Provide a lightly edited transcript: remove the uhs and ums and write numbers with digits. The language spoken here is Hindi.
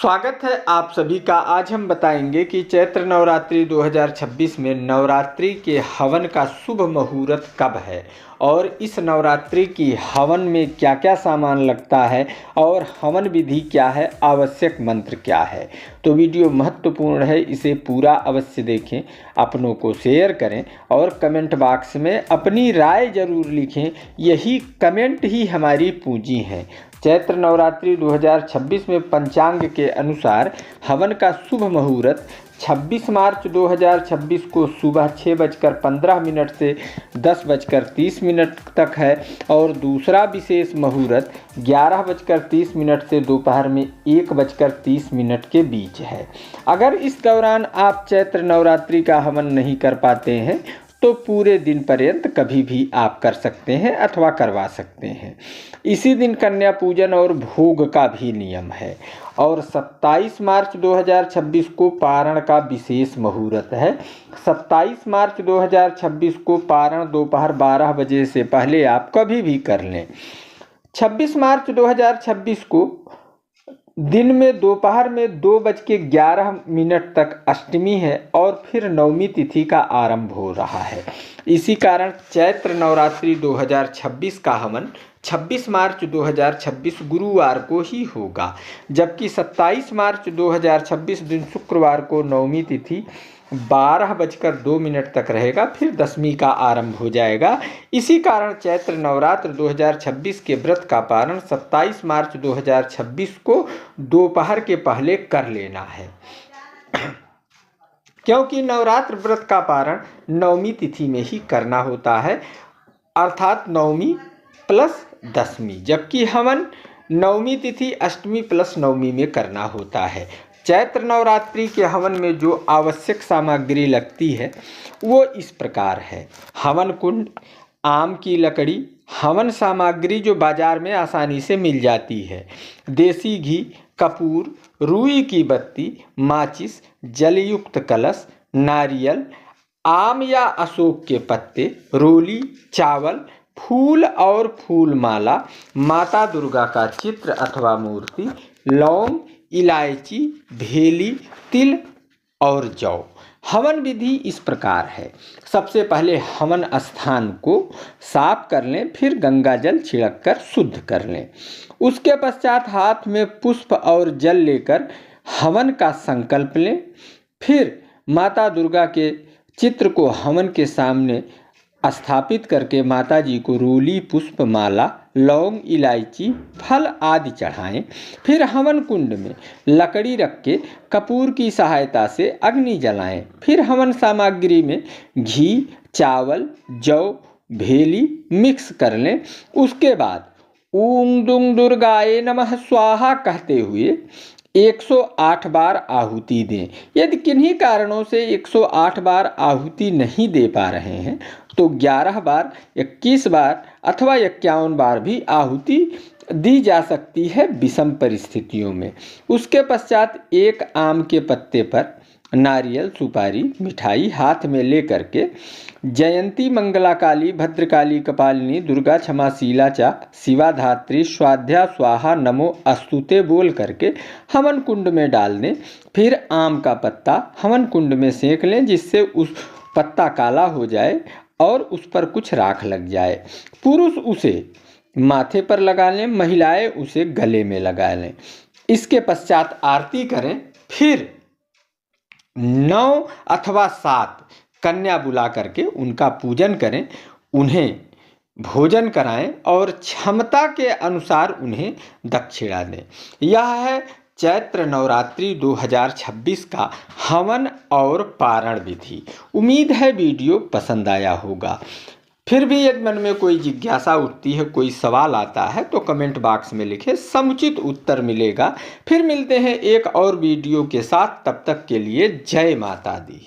स्वागत है आप सभी का। आज हम बताएंगे कि चैत्र नवरात्रि 2026 में नवरात्रि के हवन का शुभ मुहूर्त कब है और इस नवरात्रि की हवन में क्या क्या सामान लगता है और हवन विधि क्या है, आवश्यक मंत्र क्या है। तो वीडियो महत्वपूर्ण है, इसे पूरा अवश्य देखें, अपनों को शेयर करें और कमेंट बॉक्स में अपनी राय ज़रूर लिखें। यही कमेंट ही हमारी पूंजी है। चैत्र नवरात्रि 2026 में पंचांग के अनुसार हवन का शुभ मुहूर्त 26 मार्च 2026 को सुबह 6:15 से 10:30 तक है और दूसरा विशेष मुहूर्त 11:30 से दोपहर में 1:30 के बीच है। अगर इस दौरान आप चैत्र नवरात्रि का हवन नहीं कर पाते हैं तो पूरे दिन पर्यंत कभी भी आप कर सकते हैं अथवा करवा सकते हैं। इसी दिन कन्या पूजन और भोग का भी नियम है और 27 मार्च 2026 को पारण का विशेष मुहूर्त है। 27 मार्च 2026 को पारण दोपहर 12 बजे से पहले आप कभी भी कर लें। 26 मार्च 2026 को दिन में दोपहर में 2:11 तक अष्टमी है और फिर नवमी तिथि का आरंभ हो रहा है। इसी कारण चैत्र नवरात्रि 2026 का हवन 26 मार्च 2026 गुरुवार को ही होगा, जबकि 27 मार्च 2026 दिन शुक्रवार को नवमी तिथि 12:02 तक रहेगा, फिर दशमी का आरंभ हो जाएगा। इसी कारण चैत्र नवरात्र 2026 के व्रत का पारण 27 मार्च 2026 को दोपहर के पहले कर लेना है, क्योंकि नवरात्र व्रत का पारण नवमी तिथि में ही करना होता है, अर्थात नवमी प्लस दशमी, जबकि हवन नवमी तिथि अष्टमी प्लस नवमी में करना होता है। चैत्र नवरात्रि के हवन में जो आवश्यक सामग्री लगती है वो इस प्रकार है। हवन कुंड, आम की लकड़ी, हवन सामग्री जो बाजार में आसानी से मिल जाती है, देसी घी, कपूर, रुई की बत्ती, माचिस, जलयुक्त कलश, नारियल, आम या अशोक के पत्ते, रोली, चावल, फूल और फूल माला, माता दुर्गा का चित्र अथवा मूर्ति, लौंग, इलायची, भेली, तिल और जौ। हवन विधि इस प्रकार है। सबसे पहले हवन स्थान को साफ कर लें, फिर गंगा जल छिड़क कर शुद्ध कर लें। उसके पश्चात हाथ में पुष्प और जल लेकर हवन का संकल्प लें। फिर माता दुर्गा के चित्र को हवन के सामने स्थापित करके माता जी को रोली, पुष्प माला, लौंग, इलायची, फल आदि चढ़ाएं। फिर हवन कुंड में लकड़ी रख के कपूर की सहायता से अग्नि जलाएं। फिर हवन सामग्री में घी, चावल, जौ, भेली मिक्स कर लें। उसके बाद ओम दुंग दुर्गाए नमः स्वाहा कहते हुए 108 बार आहुति दें। यदि किन्हीं कारणों से 108 बार आहुति नहीं दे पा रहे हैं तो 11 बार, 21 बार अथवा 51 बार भी आहुति दी जा सकती है विषम परिस्थितियों में। उसके पश्चात एक आम के पत्ते पर नारियल, सुपारी, मिठाई हाथ में ले करके जयंती मंगला काली, भद्रकाली, कपालिनी, दुर्गा क्षमा शीला चा, शिवा धात्री, स्वाध्या स्वाहा नमो अस्तुते बोल करके हवन कुंड में डाल दें। फिर आम का पत्ता हवन कुंड में सेंक लें, जिससे उस पत्ता काला हो जाए और उस पर कुछ राख लग जाए। पुरुष उसे माथे पर लगा लें, महिलाएं उसे गले में लगा लें। इसके पश्चात आरती करें। फिर 9 अथवा 7 कन्या बुला करके उनका पूजन करें, उन्हें भोजन कराएं और क्षमता के अनुसार उन्हें दक्षिणा दें। यह है चैत्र नवरात्रि 2026 का हवन और पारण विधि। उम्मीद है वीडियो पसंद आया होगा। फिर भी यदि मन में कोई जिज्ञासा उठती है, कोई सवाल आता है तो कमेंट बॉक्स में लिखें, समुचित उत्तर मिलेगा। फिर मिलते हैं एक और वीडियो के साथ, तब तक के लिए जय माता दी।